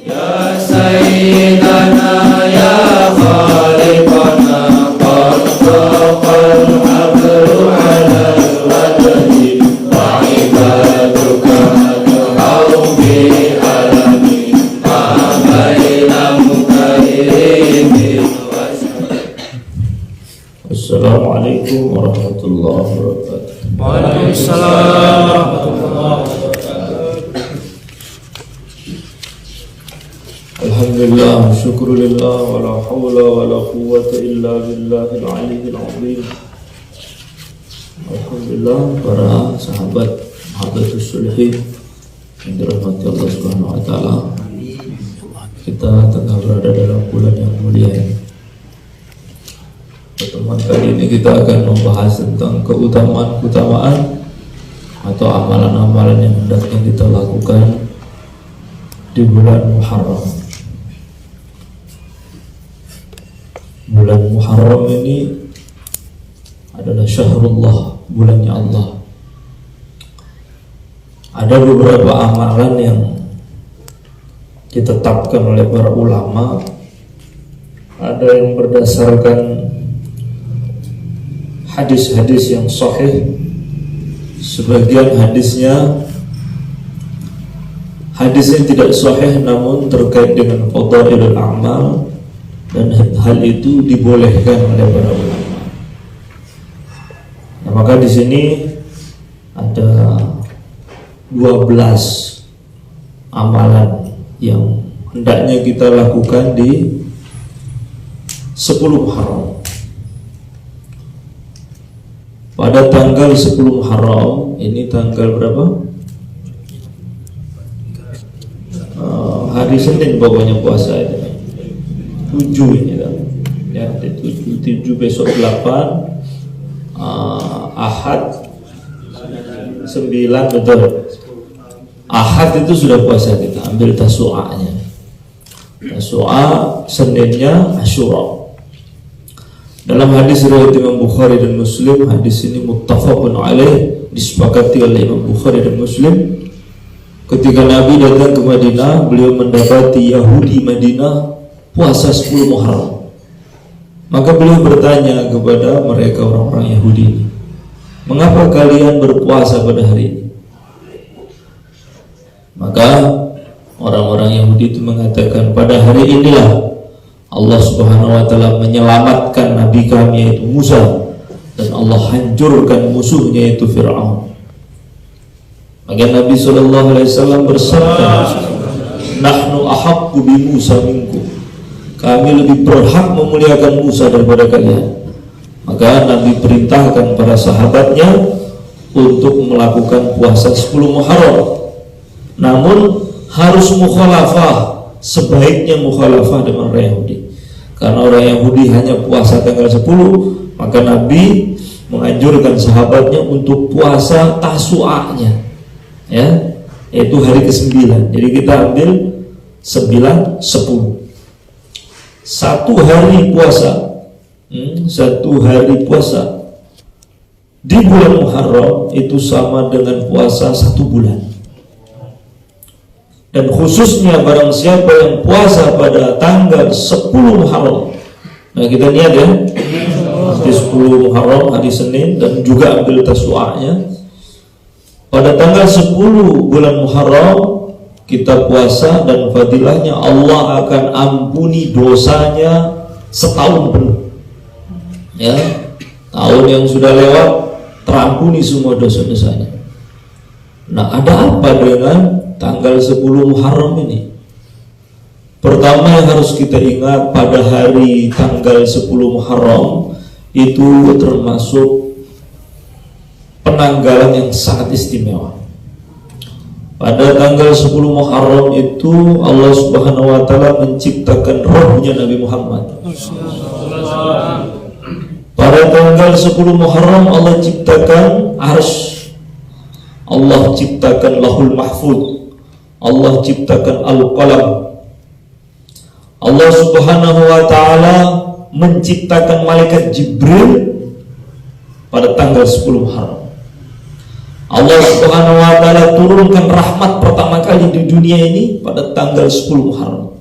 Ya Sayyidana ya Khaliqana qad taqal hablu ala al-wadhi wa ibaduka adhau bi alami ma baina mukairimi wa Assalamualaikum warahmatullahi wabarakatuh. Waalaikumsalam warahmatullahi wabarakatuh. Alhamdulillah, syukurillah, wa la hawla wa la quwwata illa billahil aliyyil azim. Alhamdulillah, para sahabat Mahadatus Sulhi yang dirahmati Allah Subhanahu wa taala. Kita tengah berada dalam bulan yang mulia. Pertemuan kali ini kita akan membahas tentang keutamaan atau amalan-amalan yang hendaknya kita lakukan di bulan Muharram. Bulan Muharram ini adalah syahrullah, bulannya Allah. Ada beberapa amalan yang ditetapkan oleh para ulama. Ada yang berdasarkan hadis-hadis yang sahih. Sebagian hadisnya tidak sahih, namun terkait dengan fadailul a'mal, dan hal itu dibolehkan oleh para ulama. Nah, maka di sini ada 12 amalan yang hendaknya kita lakukan di 10 Muharram. Pada tanggal 10 Muharram, ini tanggal berapa? Hari Senin pokoknya puasa ini. 7 ini kan. Ya, 7 besok 8, Ahad 9, betul. Ahad itu sudah puasa, kita ambil tasu'anya. Tasu'a, Seninnya Asyura. Dalam hadis riwayat Imam Bukhari dan Muslim, hadis ini muttafaqun alaih, disepakati oleh Imam Bukhari dan Muslim. Ketika Nabi datang ke Madinah, beliau mendapati Yahudi Madinah puasa 10 Muharram. Maka beliau bertanya kepada mereka, orang-orang Yahudi ini, mengapa kalian berpuasa pada hari ini? Maka orang-orang Yahudi itu mengatakan, pada hari inilah Allah Subhanahu wa taala menyelamatkan nabi kami yaitu Musa, dan Allah hancurkan musuhnya yaitu Fir'aun. Maka Nabi sallallahu alaihi wasallam bersabda, "Nahnu ahaqqu bi Musa minkum." Kami lebih berhak memuliakan Musa daripada kalian. Maka Nabi perintahkan para sahabatnya untuk melakukan puasa 10 Muharram. Namun harus mukhalafah, sebaiknya mukhalafah dengan orang Yahudi. Karena orang Yahudi hanya puasa tanggal 10, maka Nabi menganjurkan sahabatnya untuk puasa tasu'anya, ya, yaitu hari ke-9. Jadi kita ambil 9, 10. Satu hari puasa, satu hari puasa di bulan Muharram itu sama dengan puasa 1 bulan. Dan khususnya barang siapa yang puasa pada tanggal 10 Muharram. Nah, kita niat ya, di 10 Muharram hari Senin, dan juga ambil tasu'anya. Pada tanggal 10 bulan Muharram kita puasa, dan fadilahnya Allah akan ampuni dosanya setahun penuh. Ya, tahun yang sudah lewat terampuni semua dosa-dosanya. Nah, ada apa dengan tanggal 10 Muharram ini? Pertama yang harus kita ingat, pada hari tanggal 10 Muharram itu termasuk penanggalan yang sangat istimewa. Pada tanggal 10 Muharram itu Allah Subhanahu wa taala menciptakan rohnya Nabi Muhammad. Pada tanggal 10 Muharram Allah ciptakan Arsy, Allah ciptakan Lahul Mahfuz, Allah ciptakan Al-Qalam. Allah Subhanahu wa taala menciptakan malaikat Jibril pada tanggal 10 Muharram. Allah Subhanahu wa taala turunkan rahmat pertama kali di dunia ini pada tanggal 10 Muharram.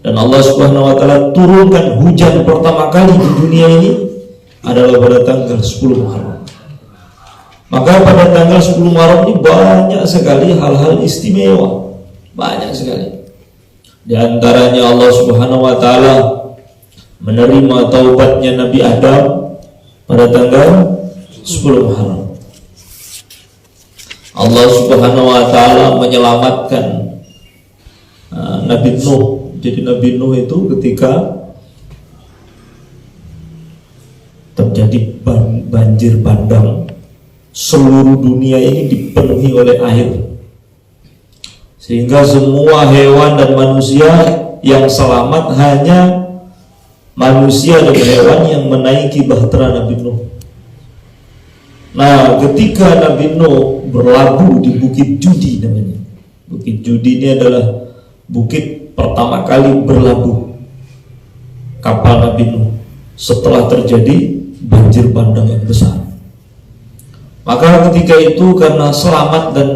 Dan Allah Subhanahu wa taala turunkan hujan pertama kali di dunia ini adalah pada tanggal 10 Muharram. Maka pada tanggal 10 Muharram ini banyak sekali hal-hal istimewa, banyak sekali. Di antaranya Allah Subhanahu wa taala menerima taubatnya Nabi Adam pada tanggal 10 Muharram. Allah Subhanahu wa taala menyelamatkan Nabi Nuh. Jadi Nabi Nuh itu ketika terjadi banjir bandang, seluruh dunia ini dipenuhi oleh air, sehingga semua hewan dan manusia yang selamat hanya manusia dan hewan yang menaiki bahtera Nabi Nuh. Nah, ketika Nabi Nuh berlabuh di Bukit Judi namanya. Bukit Judi ini adalah bukit pertama kali berlabuh kapal Nabi Nuh setelah terjadi banjir bandang yang besar. Maka ketika itu karena selamat dan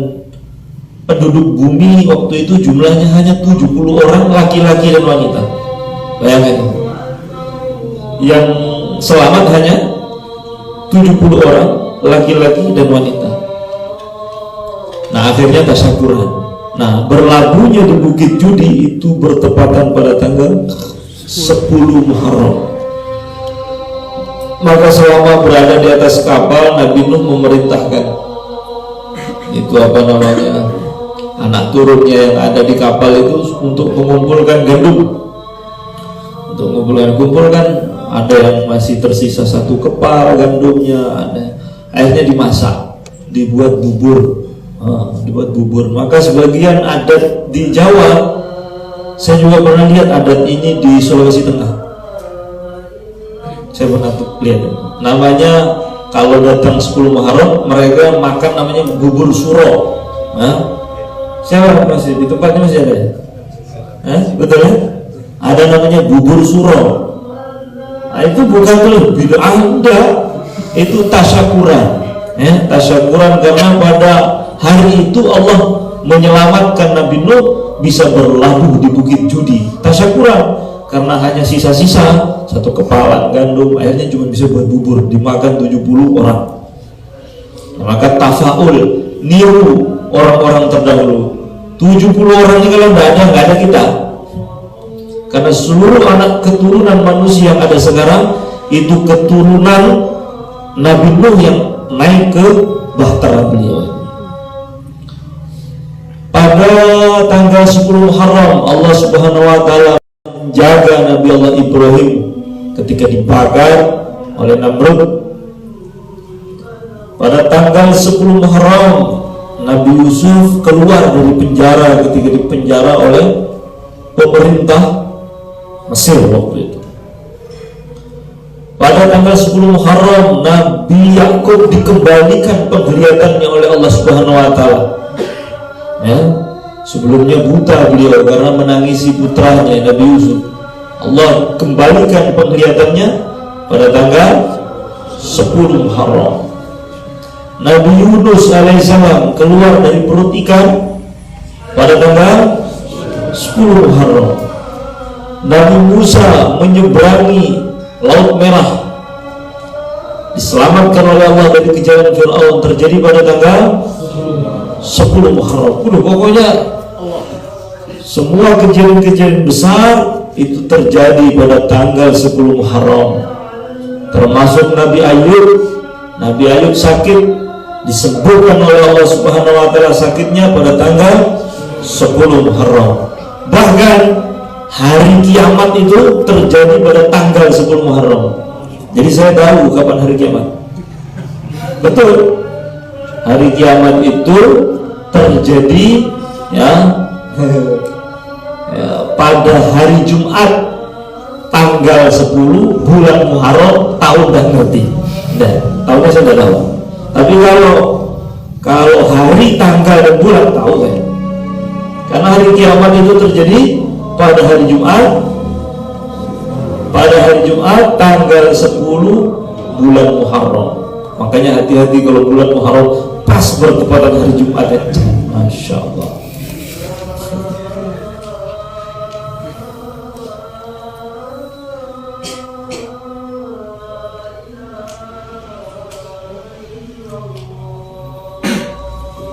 penduduk bumi waktu itu jumlahnya hanya 70 orang laki-laki dan wanita. Bayangkan, yang selamat hanya 70 orang laki-laki dan wanita. Nah, akhirnya tasyakuran. Nah, berlabuhnya di Bukit Judi itu bertepatan pada tanggal 10 Muharram. Maka selama berada di atas kapal, Nabi Nuh memerintahkan itu apa namanya, anak turunnya yang ada di kapal itu untuk mengumpulkan gandum. Untuk kumpulkan, ada yang masih tersisa satu kepal gandumnya, ada akhirnya dimasak, dibuat bubur. Dibuat bubur. Maka sebagian adat di Jawa, saya juga pernah lihat adat ini di Sulawesi Tengah. Saya pernah lihat. Namanya kalau datang 10 Muharram mereka makan namanya bubur suro. Siapa masih di tempatnya masih ada? Betul ya? Ada namanya bubur suro. Nah, itu bukan bid'ah, enggak. Itu tasyakuran. Tasyakuran karena pada hari itu Allah menyelamatkan Nabi Nuh bisa berlabuh di Bukit Judi. Tasyakuran karena hanya sisa-sisa satu kepala gandum, akhirnya cuma bisa buat bubur, dimakan 70 orang. Maka tafaul, niru orang-orang terdahulu. 70 orang ini kalau nggak ada kita. Karena seluruh anak keturunan manusia yang ada sekarang itu keturunan Nabi Nuh yang naik ke bahtera beliau. Pada tanggal 10 Muharram Allah Subhanahu wa taala menjaga Nabi Allah Ibrahim ketika dibakar oleh Namrud. Pada tanggal 10 Muharram Nabi Yusuf keluar dari penjara ketika dipenjara oleh pemerintah Mesir waktu itu. Pada tanggal 10 Muharram Nabi Yakub dikembalikan penglihatannya oleh Allah Subhanahu wa taala. Sebelumnya buta beliau karena menangisi putranya Nabi Yusuf. Allah kembalikan penglihatannya pada tanggal 10 Muharram. Nabi Yunus alaihissalam keluar dari perut ikan pada tanggal 10 Muharram. Nabi Musa menyeberangi Laut Merah, diselamatkan oleh Allah dari kejaran Fir'aun, terjadi pada tanggal 10 Muharram. Pokoknya semua kejadian-kejadian besar itu terjadi pada tanggal 10 Muharram. Termasuk Nabi Ayub. Nabi Ayub sakit, disembuhkan oleh Allah Subhanahu wa taala sakitnya pada tanggal 10 Muharram. Bahkan hari kiamat itu terjadi pada tanggal 10 Muharram. Jadi saya tahu kapan hari kiamat. Betul. Hari kiamat itu terjadi pada hari Jumat tanggal 10 bulan Muharram, tahun dah ngerti. Tahunnya saya tidak tahu. Tapi kalau hari, tanggal dan bulan tahu saya. Karena hari kiamat itu terjadi pada hari Jumat. Pada hari Jumat tanggal 10 bulan Muharram. Makanya hati-hati kalau bulan Muharram pas bertepatan hari Jumat ya. Masya Allah.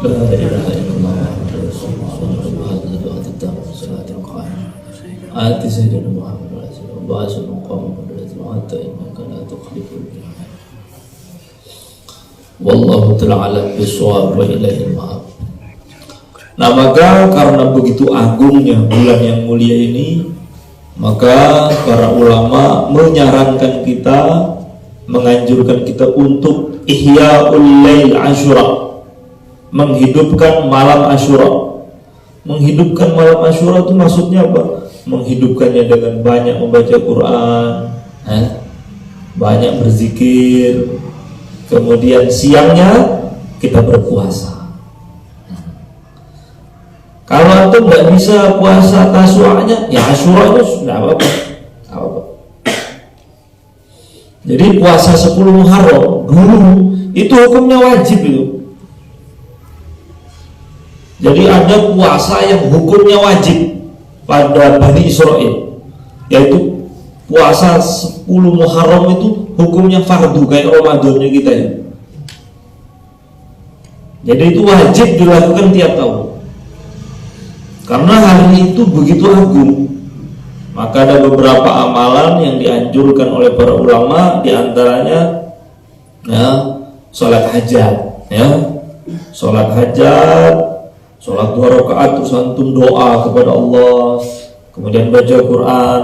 La ilaha illallah Muhammadur Rasulullah sallallahu alaihi wasallam. Ati sayyidina Muhammad wa sallallahu alaihi wasallam. Wallahu ta'ala alam bishawab wa ilaihi ma'ab. Nah, maka karena begitu agungnya bulan yang mulia ini, maka para ulama menyarankan kita, menganjurkan kita untuk Ihya'ul Lail Asyura, menghidupkan malam Asyura. Menghidupkan malam Asyura itu maksudnya apa? Menghidupkannya dengan banyak membaca Quran, banyak berzikir. Kemudian siangnya kita berpuasa. Kalau antum nggak bisa puasa tasu'anya, ya Asyura itu nggak apa-apa. Jadi puasa 10 Muharram dulu itu hukumnya wajib itu. Jadi ada puasa yang hukumnya wajib pada Bani Israel, yaitu puasa 10 Muharram itu hukumnya fardu kayak Ramadannya kita ya. Jadi itu wajib dilakukan tiap tahun. Karena hari itu begitu agung. Maka ada beberapa amalan yang dianjurkan oleh para ulama, diantaranya ya, sholat hajat, ya, sholat hajat, sholat 2 rakaat terus antum doa kepada Allah, kemudian baca Quran,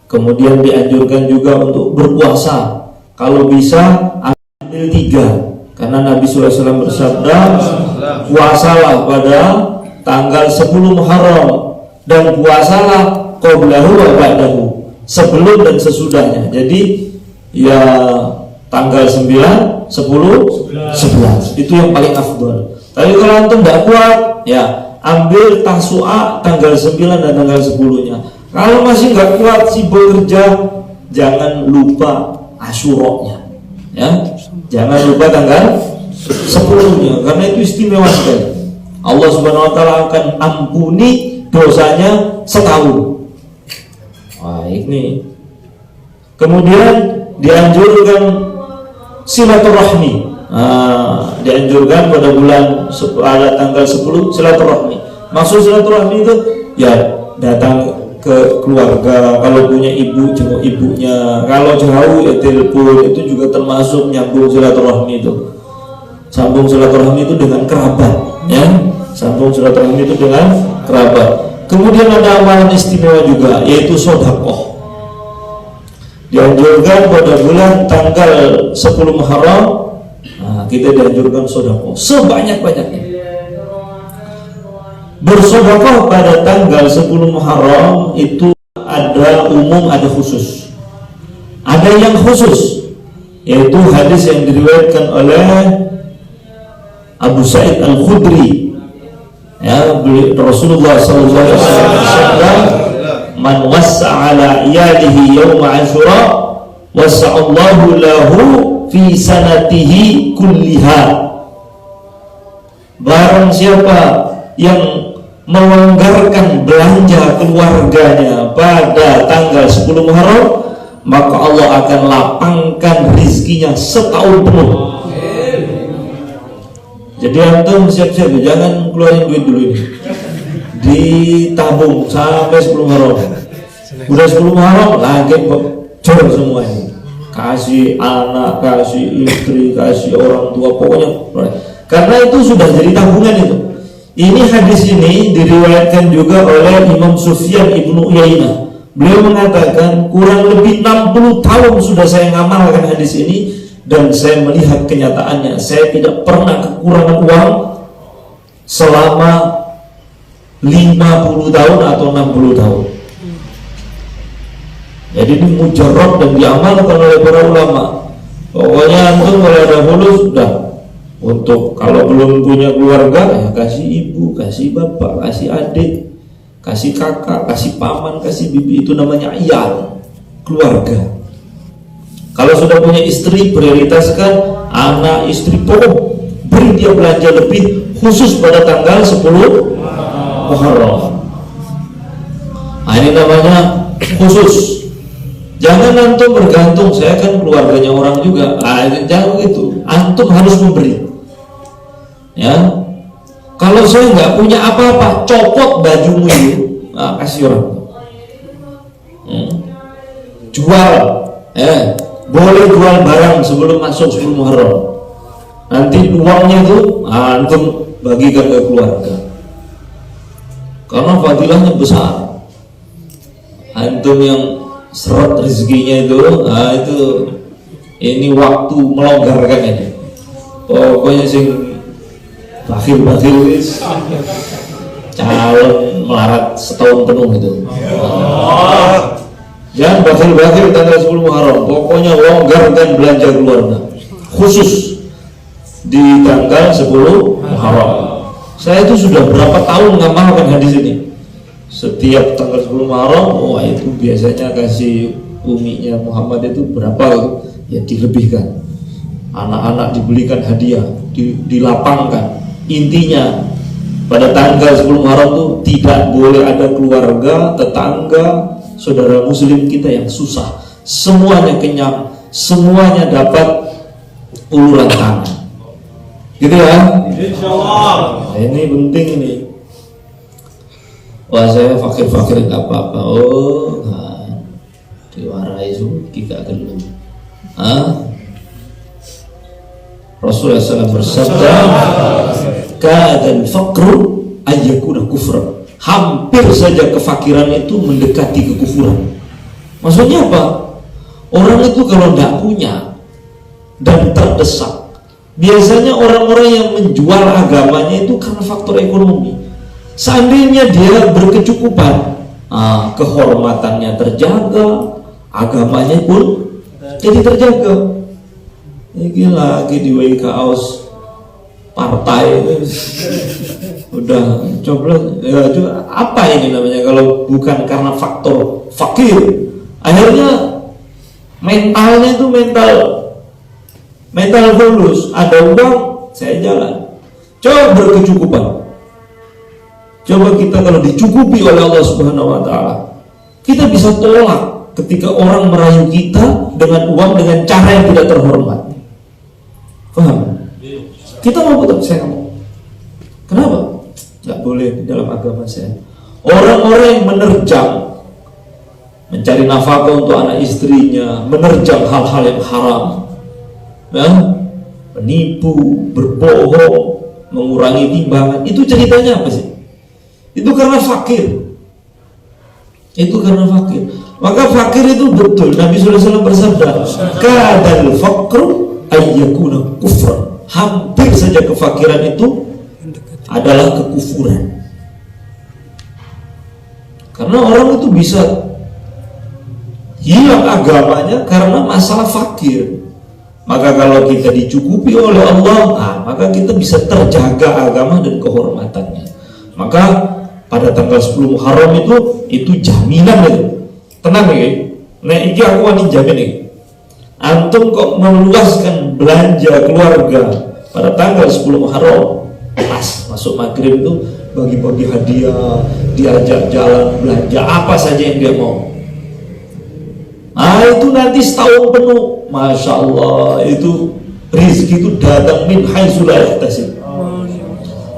kemudian dianjurkan juga untuk berpuasa. Kalau bisa ambil 3, karena Nabi SAW bersabda, puasalah pada tanggal 10 Muharram dan puasalah qablahu wa ba'dahu, sebelum dan sesudahnya. Jadi ya tanggal 9, 10, 11 itu yang paling afdal. Tapi kalau antum tidak kuat, ya ambil tasu'a tanggal 9 dan tanggal 10-nya. Kalau masih nggak kuat sibuk kerja, jangan lupa Asyura-nya, ya. Jangan lupa tanggal 10-nya, karena itu istimewa sekali. Allah Subhanahu wa taala akan ampuni dosanya setahun. Wah, ini. Kemudian dianjurkan silaturahmi. Dianjurkan pada bulan pada tanggal 10 silaturahmi. Maksud silaturahmi itu ya datang ke keluarga, kalau punya ibu jenguk ibunya, kalau jauh ya telepon, itu juga termasuk nyambung silaturahmi itu. Sambung silaturahmi itu dengan kerabat, ya. Sambung silaturahmi itu dengan kerabat. Kemudian ada amalan istimewa juga, yaitu sedekah. Dianjurkan pada bulan tanggal 10 Muharram, kita dianjurkan sedekah sebanyak-banyaknya. Bersedekah pada tanggal 10 Muharram itu ada umum, ada khusus. Ada yang khusus, yaitu hadis yang diriwayatkan oleh Abu Sa'id Al-Khudri, ya, Rasulullah SAW bersabda, man wassa'a ala iyalihi yawma Asyura wassa'allahu lahu fi sanatihi kulliha. Barang siapa yang melonggarkan belanja keluarganya pada tanggal 10 Muharram, maka Allah akan lapangkan rizkinya setahun penuh. Jadi antum siap-siap, jangan keluarin duit dulu ini, ditabung sampai 10 Muharram. Udah 10 Muharram lagi bocor semua ini, kasih anak, kasih istri, kasih orang tua, pokoknya karena itu sudah jadi tabungan itu. Ini hadis ini diriwayatkan juga oleh Imam Sufyan Ibnu Uyainah. Beliau mengatakan kurang lebih 60 tahun sudah saya ngamalkan hadis ini, dan saya melihat kenyataannya, saya tidak pernah kekurangan uang selama 50 tahun atau 60 tahun. Jadi ini mujarrab dan diamalkan oleh para ulama. Pokoknya antum kalau ada fulus sudah, untuk kalau belum punya keluarga ya kasih ibu, kasih bapak, kasih adik, kasih kakak, kasih paman, kasih bibi, itu namanya iyal, keluarga. Kalau sudah punya istri, prioritaskan anak, istri, pokok beri dia belanja lebih khusus pada tanggal 10 Muharram. Nah, ini namanya khusus. Jangan antum bergantung, saya kan keluarganya orang juga. Jangan begitu. Antum harus memberi. Ya. Kalau saya nggak punya apa-apa, copot bajumu itu, kasih orang. Jual, boleh jual barang sebelum masuk 10 Muharram. Nanti uangnya itu antum bagikan ke keluarga. Karena fadilahnya besar. Antum yang seret rezekinya itu, ini waktu melonggarkan ini. Pokoknya sing bakhil-bakhil calon melarat setahun penuh itu. Jangan bakhil-bakhil tanggal 10 Muharram. Pokoknya longgarkan belanja keluarga. Khusus di tanggal 10 Muharram. Saya itu sudah berapa tahun ngamalkan hadis ini. Setiap tanggal 10 Muharram, itu biasanya kasih uminya Muhammad itu berapa, ya dilebihkan. Anak-anak dibelikan hadiah, dilapangkan. Intinya pada tanggal 10 Muharram itu tidak boleh ada keluarga, tetangga, saudara muslim kita yang susah. Semuanya kenyang, semuanya dapat uluran tangan. Gitu ya? Insyaallah. Ini penting ini. Wah, saya fakir-fakir nggak apa-apa. Diwarai suki gak gelem. Rasulullah SAW bersabda, "Kadal faqru ayyakuna kufran." Hampir saja kefakiran itu mendekati kekufuran. Maksudnya apa? Orang itu kalau tidak punya dan terdesak, biasanya orang-orang yang menjual agamanya itu karena faktor ekonomi. Seandainya dia berkecukupan, kehormatannya terjaga, agamanya pun jadi terjaga. Ini lagi di WK Aus partai udah coba apa ini namanya kalau bukan karena faktor fakir, akhirnya mentalnya itu mental fulus, ada uang saya jalan. Coba berkecukupan, coba kita kalau dicukupi oleh Allah Subhanahu wa Ta'ala, kita bisa tolak ketika orang merayu kita dengan uang dengan cara yang tidak terhormat. Paham? Kita mau putar, saya mau. Kenapa? Gak boleh di dalam agama saya. Orang-orang yang menerjang, mencari nafkah untuk anak istrinya, menerjang hal-hal yang haram, menipu, berbohong, mengurangi timbangan, itu ceritanya apa sih? Itu karena fakir. Itu karena fakir. Maka fakir itu betul. Nabi SAW bersabda, "Kadal faqru ayyakuna kufran." Hampir saja kefakiran itu adalah kekufuran. Karena orang itu bisa hilang agamanya karena masalah fakir. Maka kalau kita dicukupi oleh Allah, maka kita bisa terjaga agama dan kehormatannya. Maka pada tanggal 10 Muharram itu jaminan itu. Tenang ya. Nah, ini aku wani jamin nih. Antum kok meluaskan belanja keluarga pada tanggal 10 Muharram, pas masuk maghrib itu bagi-bagi hadiah, diajak jalan belanja apa saja yang dia mau. Itu nanti setahun penuh, masya Allah, itu rezeki itu datang min haitsu la yahtasib.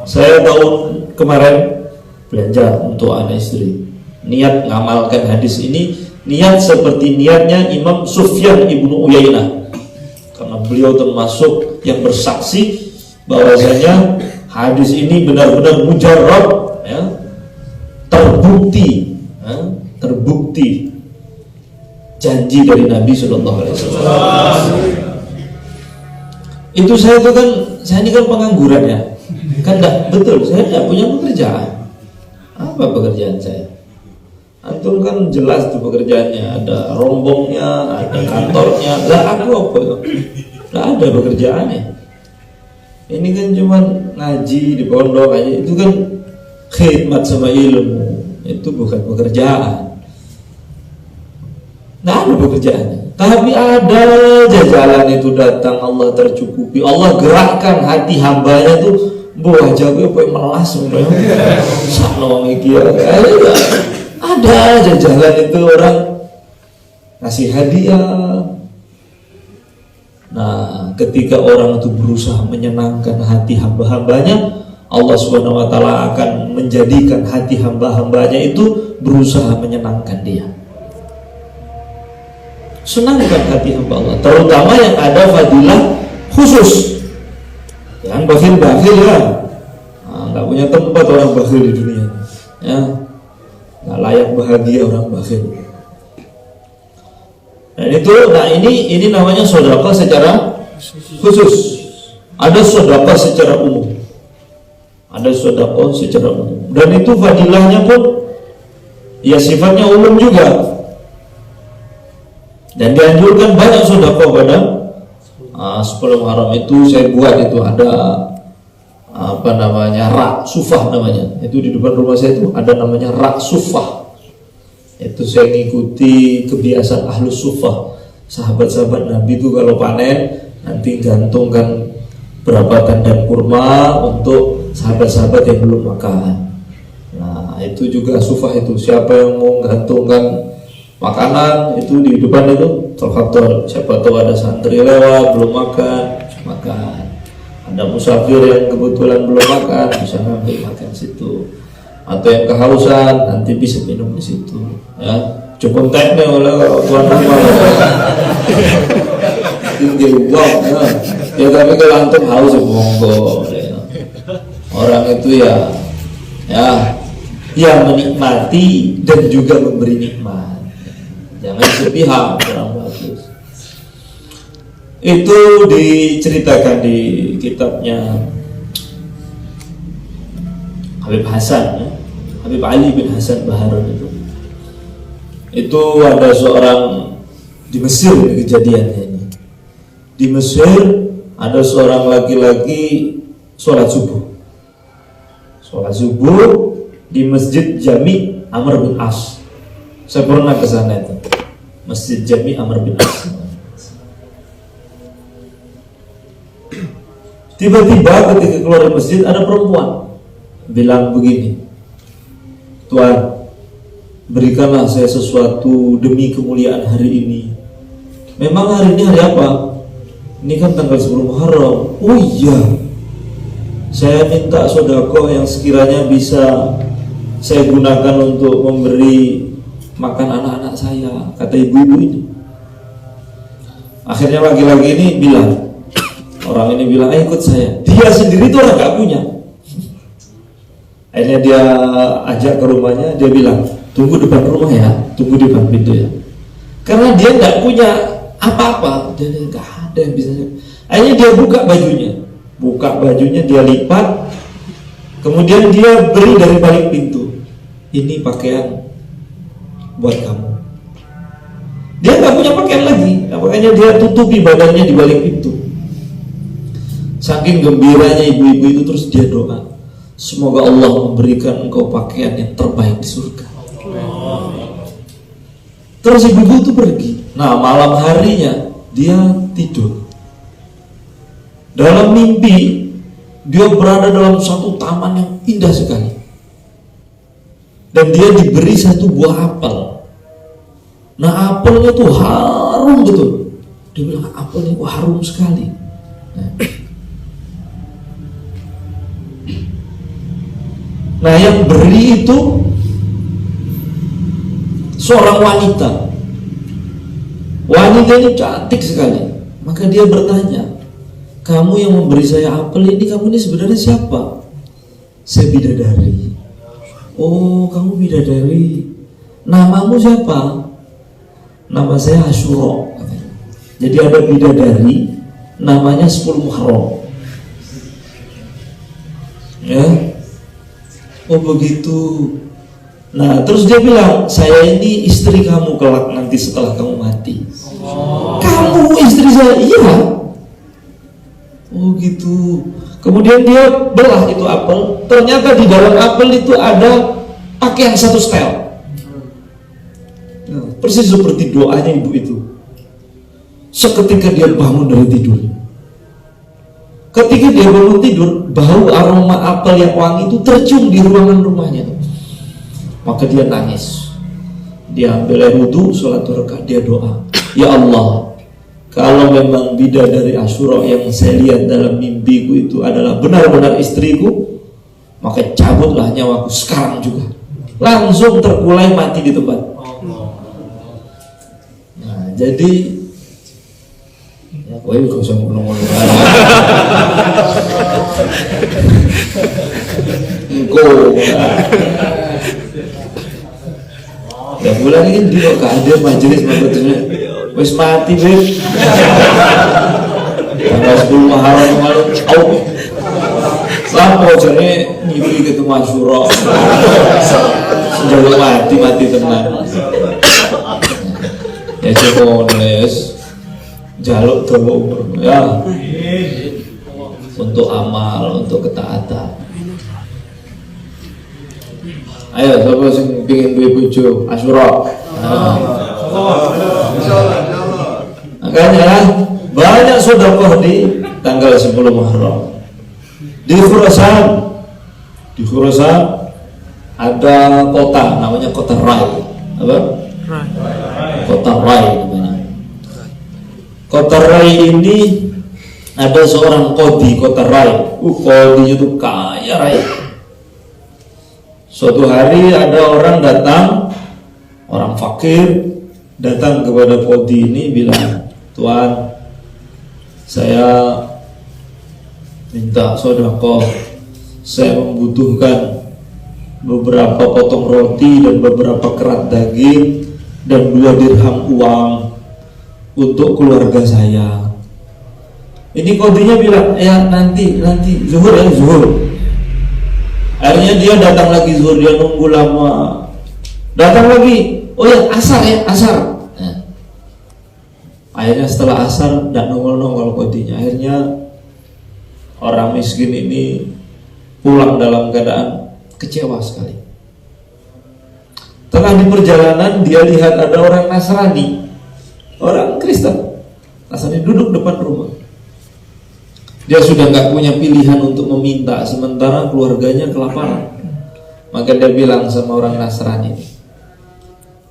Saya tahun kemarin belanja untuk anak istri, niat ngamalkan hadis ini, niat seperti niatnya Imam Sufyan ibnu Uyainah, karena beliau termasuk yang bersaksi bahwasanya hadis ini benar-benar mujarrab, terbukti, terbukti janji dari Nabi SAW. Itu saya ini kan pengangguran ya, kan betul, saya tidak punya pekerjaan. Apa pekerjaan saya? Antum kan jelas tuh pekerjaannya, ada rombongnya, ada kantornya. Lah aku apa itu? Lah ada pekerjaannya. Ini kan cuma ngaji di pondok aja, itu kan khidmat sama ilmu, itu bukan pekerjaan. Nah ada pekerjaannya. Tapi ada aja jalan itu datang, Allah tercukupi, Allah gerakkan hati hambanya tuh, buah jago apa melas sakno iki ya. Ada aja jalan itu orang ngasih hadiah. Nah, ketika orang itu berusaha menyenangkan hati hamba-hambanya, Allah Subhanahu wa taala akan menjadikan hati hamba-hambanya itu berusaha menyenangkan dia. Senangkan hati hamba Allah, terutama yang ada fadilah khusus. Jangan bakhil-bakhil ya. Nggak punya tempat orang bakhil di dunia. Ya, nggak layak bahagia orang bakhil. Dan itu, nah ini namanya sedekah secara khusus. Ada sedekah secara umum. Ada sedekah secara umum. Dan itu fadilahnya pun ya sifatnya umum juga. Dan dianjurkan banyak sedekah pada 10 Muharram itu. Saya buat itu ada apa namanya, rak sufah namanya. Itu di depan rumah saya itu ada namanya rak sufah. Itu saya ngikuti kebiasaan ahlus sufah. Sahabat-sahabat Nabi itu kalau panen nanti gantungkan berapa kandang kurma untuk sahabat-sahabat yang belum makan. Nah itu juga sufah itu. Siapa yang mau gantungkan makanan itu di depan itu terfaktor. Siapa tahu ada santri lewat belum makan, makan. Ada musafir yang kebetulan belum makan, bisa ngambil makan situ. Atau yang kehausan nanti bisa minum di situ. Ya, cukup teknik oleh tuan rumah. Tinggi uang. Ya tapi kalau antum haus monggo. Orang itu ya yang menikmati dan juga memberi nikmat. Jangan sepihak, kurang bagus. Itu diceritakan di kitabnya Habib Hasan, ya. Habib Ali bin Hasan Baharun itu ada seorang di Mesir kejadiannya ini. Di Mesir ada seorang laki-laki sholat subuh di Masjid Jami Amr bin As. Saya pernah ke sana itu, Masjid Jami Amr bin As. Tiba-tiba ketika keluar dari masjid ada perempuan bilang begini, Tuan, berikanlah saya sesuatu demi kemuliaan hari ini. Memang hari ini hari apa? Ini kan tanggal 10 Muharram. Oh iya, saya minta sedekah yang sekiranya bisa saya gunakan untuk memberi makan anak-anak saya, kata ibu-ibu ini. Akhirnya laki-laki ini bilang, orang ini bilang, ikut saya. Dia sendiri itu orang gak punya. Akhirnya dia ajak ke rumahnya, dia bilang, tunggu depan rumah ya, tunggu depan pintu ya. Karena dia gak punya apa-apa, dia gak ada yang bisa. Akhirnya dia buka bajunya, dia lipat, kemudian dia beri dari balik pintu. Ini pakaian buat kamu. Dia gak punya pakaian lagi, makanya dia tutupi badannya di balik pintu. Saking gembiranya ibu-ibu itu, terus dia doa, semoga Allah memberikan engkau pakaian yang terbaik di surga. Terus ibu-ibu itu pergi. Nah malam harinya dia tidur. Dalam mimpi dia berada dalam satu taman yang indah sekali. Dan dia diberi satu buah apel. Nah apelnya tuh harum betul. Dia bilang apelnya harum sekali. Nah yang beri itu seorang wanita. Wanita ini cantik sekali. Maka dia bertanya, kamu yang memberi saya apel ini, kamu ini sebenarnya siapa? Saya bidadari. Oh kamu bidadari. Namamu siapa? Nama saya Asyura. Jadi ada bidadari namanya 10 Muharram. Ya. Oh begitu. Nah terus dia bilang, saya ini istri kamu kelak nanti setelah kamu mati. Kamu istri saya? Iya. Oh gitu. Kemudian dia belah itu apel. Ternyata di dalam apel itu ada pakaian satu setel. Nah, persis seperti doanya ibu itu. seketika dia bangun dari tidur. Ketika dia bangun tidur, bau aroma apel yang wangi itu tercium di ruangan rumahnya. Maka dia nangis. Dia ambil air wudu, sholat 2 rakaat, dia doa, ya Allah, kalau memang bidadari Asyura yang saya lihat dalam mimpiku itu adalah benar-benar istriku, maka cabutlah nyawaku sekarang juga. Langsung terkulai mati di tempat. Nah, jadi ya, gue juga usah ngomong-ngomong. Ya bulan ini dia kok ada majelis maksudnya wis mati beb. Tanggal 10 Muharram kemarin Lapo jane ngimpi ketemu Asyura. Sejauh mati tenang. Ya cukup les jaluk dawa umur ya. Untuk amal, untuk ketaatan. Ayo, siapa yang pengen beli bojo Asyura? Makanya banyak sedekah di tanggal 10 Muharram. Di Khurasan ada kota namanya kota Rai. Apa? Kota Rai namanya. Kota Rai ini ada seorang qadhi kota Rai. Qadhi itu kaya raya. Suatu hari ada orang datang, orang fakir datang kepada qadhi ini bilang, Tuan, saya minta sedekah, saya membutuhkan beberapa potong roti dan beberapa kerat daging dan 2 dirham uang untuk keluarga saya. Ini qadhinya bilang, ya nanti zuhur ya zuhur. Akhirnya dia datang lagi zuhur, dia nunggu lama. Datang lagi, oh ya asar ya asar. Nah, akhirnya setelah asar tidak nongol qadhinya. Akhirnya orang miskin ini pulang dalam keadaan kecewa sekali. Tengah di perjalanan dia lihat ada orang Nasrani, orang Kristen Nasrani duduk depan rumah. Dia sudah nggak punya pilihan untuk meminta, sementara keluarganya kelaparan. Maka dia bilang sama orang Nasrani,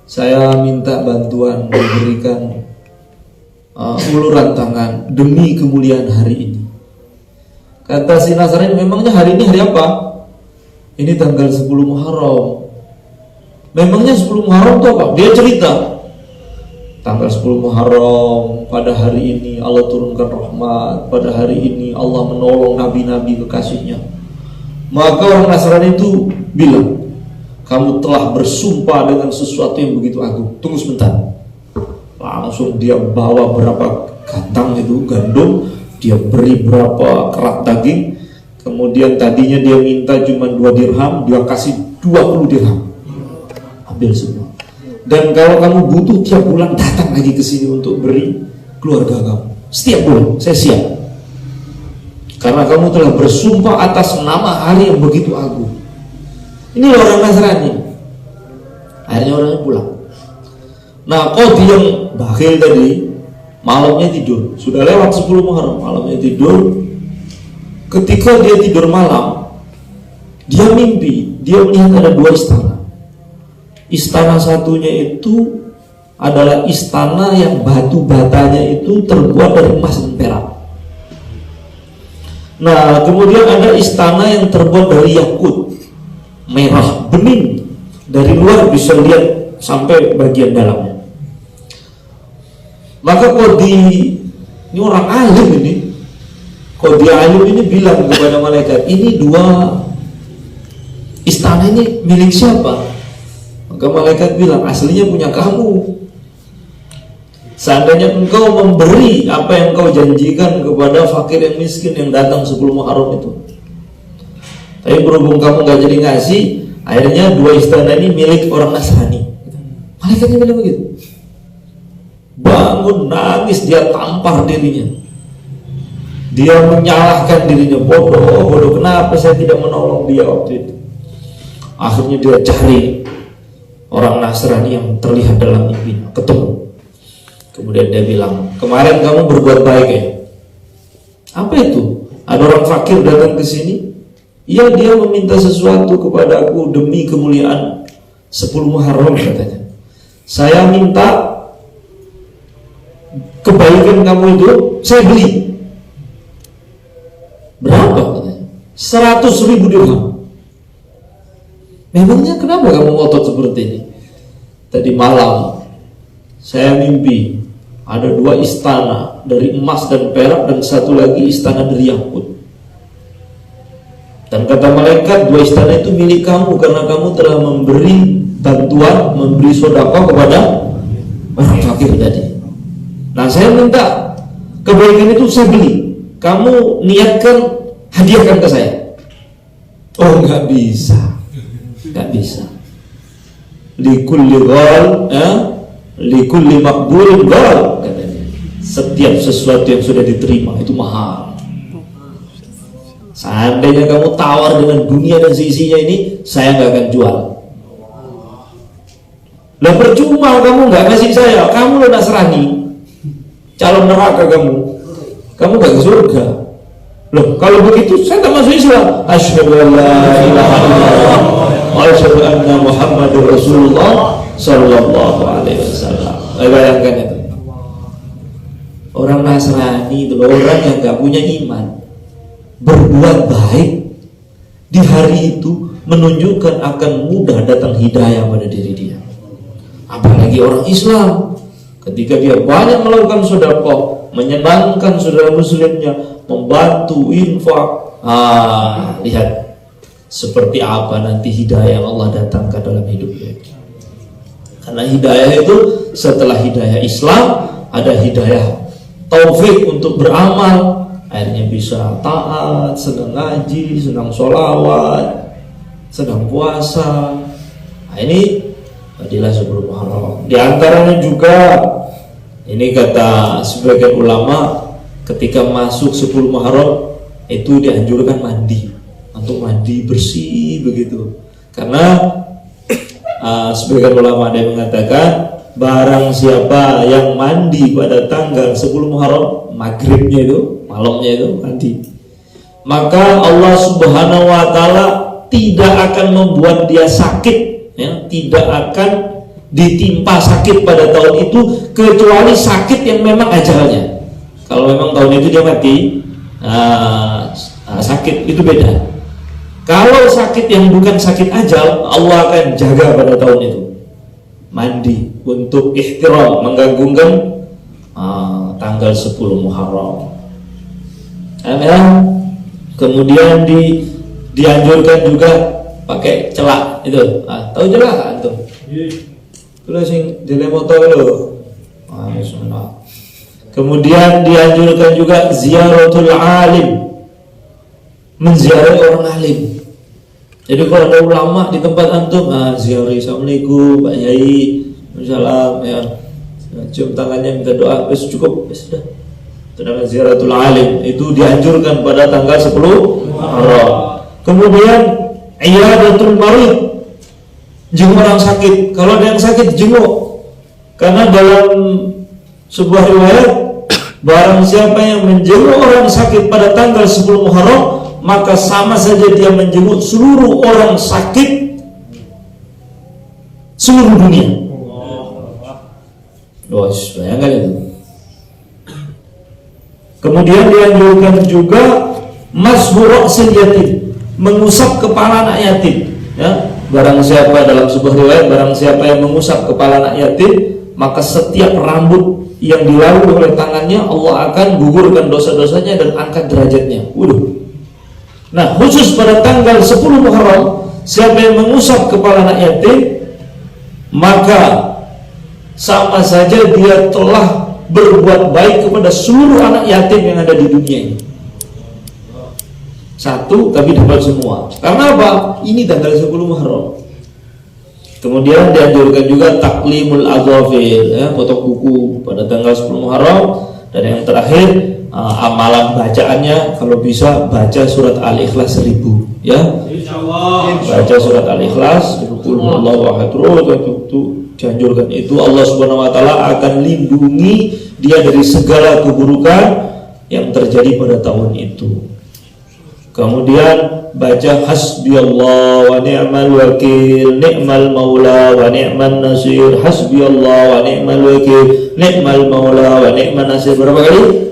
saya minta bantuan diberikan uluran tangan demi kemuliaan hari ini. Kata si Nasrani, memangnya hari ini hari apa? Ini tanggal 10 Muharram. Memangnya 10 Muharram itu apa? Dia cerita, tanggal 10 Muharram, pada hari ini Allah turunkan rahmat, pada hari ini Allah menolong nabi-nabi kekasihnya. Maka orang Nasrani itu bilang, kamu telah bersumpah dengan sesuatu yang begitu agung. Tunggu sebentar. Langsung dia bawa berapa kantang itu gandum, dia beri berapa kerat daging. Kemudian tadinya dia minta cuma 2 dirham, dia kasih 20 dirham. Ambil semua. Dan kalau kamu butuh tiap bulan datang lagi ke sini untuk beri keluarga kamu. Setiap bulan saya siap. Karena kamu telah bersumpah atas nama hari yang begitu agung. Ini orang Nasrani. Akhirnya orangnya pulang. Nah, qadhi yang bakhil tadi malamnya tidur. Sudah lewat 10 Muharram, malamnya tidur. Ketika dia tidur malam, dia mimpi, dia melihat ada 2 istana. Istana satunya itu adalah istana yang batu batanya itu terbuat dari emas dan perak. Nah, kemudian ada istana yang terbuat dari yakut, merah bening, dari luar bisa lihat sampai bagian dalamnya. Maka qadhi ini orang alim ini, qadhi alim ini bilang kepada malaikat, ini 2 istana ini milik siapa? Maka malaikat bilang, aslinya punya kamu. Seandainya engkau memberi apa yang engkau janjikan kepada fakir yang miskin yang datang 10 Muharram itu. Tapi berhubung kamu gak jadi ngasih, akhirnya 2 istana ini milik orang Nasrani. Malaikatnya bilang begitu. Bangun nangis, dia tampar dirinya. Dia menyalahkan dirinya, bodoh, kenapa saya tidak menolong dia waktu itu. Akhirnya dia cari orang Nasrani yang terlihat dalam mimpinya, ketemu. Kemudian dia bilang, kemarin kamu berbuat baik ya? Apa itu? Ada orang fakir datang ke sini? Iya, dia meminta sesuatu kepada aku demi kemuliaan 10 Muharram katanya. Saya minta kebaikan kamu itu, saya beli. Berapa katanya? 100.000 dirham. Memangnya kenapa kamu ngotot seperti ini? Tadi malam saya mimpi ada 2 istana dari emas dan perak dan satu lagi istana dari yakut. Dan kata malaikat 2 istana itu milik kamu karena kamu telah memberi bantuan, memberi sedekah kepada orang fakir tadi. Nah, saya minta kebaikan itu saya beli. Kamu niatkan hadiahkan ke saya. Oh, nggak bisa, nggak bisa. Likulli ghal, likulli makbulin ghal, katanya. Setiap sesuatu yang sudah diterima itu mahal. Seandainya kamu tawar dengan dunia dan seisinya ini, saya nggak akan jual. Lah percuma kamu nggak ngasih saya, kamu lo Nasrani, calon neraka kamu nggak ke surga. Loh, kalau begitu saya tak masuk Islam. Asyhadu an la ilaha illallah wa asyhadu anna Muhammadur Rasulullah sallallahu alaihi wasallam. Bayangkan itu. Orang Nasrani itu, orang yang nggak punya iman, berbuat baik di hari itu menunjukkan akan mudah datang hidayah pada diri dia. Apalagi orang Islam, ketika dia banyak melakukan sedekah, menyenangkan saudara muslimnya, membantu infak, lihat seperti apa nanti hidayah yang Allah datangkan dalam hidupnya. Karena hidayah itu setelah hidayah Islam ada hidayah taufik untuk beramal, akhirnya bisa taat, sedang ngaji, sedang sholawat, sedang puasa. Nah, ini fadilah 10 Muharram. Di antaranya juga ini kata sebagian ulama, ketika masuk 10 Muharram itu dianjurkan mandi, untuk mandi bersih begitu. Karena sebagian ulama ada yang mengatakan barang siapa yang mandi pada tanggal 10 Muharram, maghribnya itu, malamnya itu mandi, maka Allah Subhanahu wa taala tidak akan membuat dia sakit, ya, tidak akan ditimpa sakit pada tahun itu kecuali sakit yang memang ajalnya. Kalau memang tahun itu dia mati, sakit itu beda. Kalau sakit yang bukan sakit ajal, Allah akan jaga pada tahun itu. Mandi untuk ihtiram, menggantungkan tanggal 10 Muharram. Kemudian dianjurkan juga pakai celak itu. Tahu celak kan tuh? Itu sing dele moto lho. Kemudian dianjurkan juga ziaratul alim, menziarahi orang alim. Jadi kalau ada ulama di tempat antum, ziarahi, assalamualaikum Pak Yai, waalaikumsalam, ya, cium tangannya minta doa, wes cukup, wes sudah. Sedangkan ziaratul alim itu dianjurkan pada tanggal 10 Muharram. Kemudian iyadatul marid, jenguk orang sakit. Kalau ada yang sakit jenguk, karena dalam sebuah riwayat, barang siapa yang menjenguk orang sakit pada tanggal 10 Muharram, maka sama saja dia menjenguk seluruh orang sakit seluruh dunia. Bayangkan itu. Kemudian dianjurkan juga mashu ra'sil yatim, mengusap kepala anak yatim, ya. Barang siapa, dalam sebuah riwayat, barang siapa yang mengusap kepala anak yatim, maka setiap rambut yang dilalui oleh tangannya Allah akan gugurkan dosa-dosanya dan angkat derajatnya. Nah, khusus pada tanggal 10 Muharram, siapa yang mengusap kepala anak yatim, maka sama saja dia telah berbuat baik kepada seluruh anak yatim yang ada di dunia ini. Satu tapi dapat semua. Karena apa? Ini tanggal 10 Muharram. Kemudian dianjurkan juga taklimul adzafir, ya, potong kuku pada tanggal 10 Muharram. Dan yang terakhir, amalan bacaannya kalau bisa baca surat Al-Ikhlas 1000, ya. Insyaallah. Baca surat Al-Ikhlas qul huwallahu ahad itu dianjurkan. Itu Allah Subhanahu wa taala akan lindungi dia dari segala keburukan yang terjadi pada tahun itu. Kemudian baca hasbiyallah wa ni'mal wakil, ni'mal maula wa ni'man nasir, hasbiyallah wa ni'mal wakil, ni'mal maula wa ni'man nasir. Berapa kali?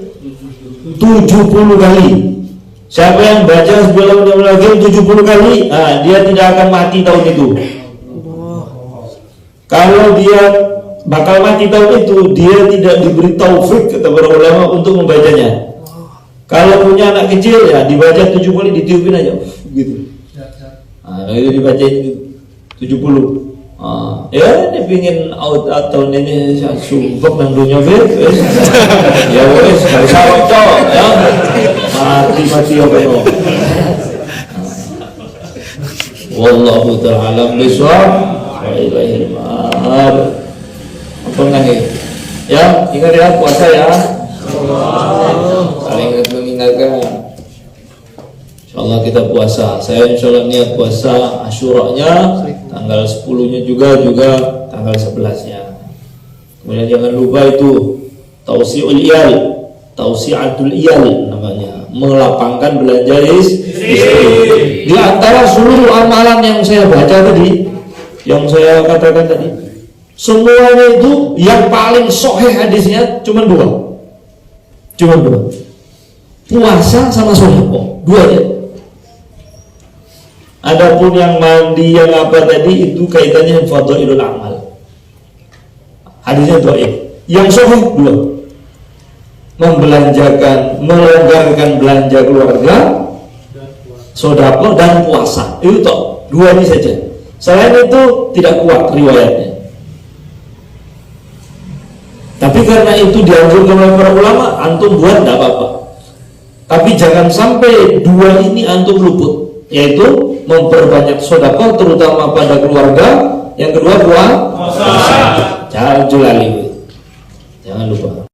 70 kali. Siapa yang baca hasbiyallah wa ni'mal wakil 70 kali, dia tidak akan mati tahun itu. Kalau dia bakal mati tahun itu, dia tidak diberi taufik, kata para ulama, untuk membacanya. Kalau punya anak kecil ya dibaca 7 kali, ditiupin aja gitu. Itu dibacain 70. Ya dia pingin out tahun ini sumpah nang dunia wes. Ya wes gak usah cok ya. Mati apa no. Wallahu ta'ala bisawab. Wa ilaihi ma'ab. Apa lagi? Ya, ingat ya puasa ya. Saling mengingatkan. Insyaallah kita puasa. Saya insyaallah niat puasa Asyura-nya tanggal 10-nya juga tanggal 11-nya. Kemudian jangan lupa itu tausi'ul iyal, tausi'atul iyal namanya, melapangkan belanja istri. Di antara seluruh amalan yang saya baca tadi, yang saya katakan tadi, semuanya itu yang paling sahih hadisnya cuma dua. Puasa sama sedekah, dua aja. Adapun yang mandi yang apa tadi itu kaitannya dengan fadhailul amal. Hadisnya dhaif. Yang sahih dua. Melonggarkan belanja keluarga, sedekah dan puasa. Itu toh, dua ini saja. Selain itu tidak kuat riwayatnya. Tapi karena itu dianjurkan oleh para ulama, antum buat tidak apa-apa. Tapi jangan sampai dua ini antum luput, yaitu memperbanyak sedekah terutama pada keluarga, yang kedua puasa. Jangan lupa.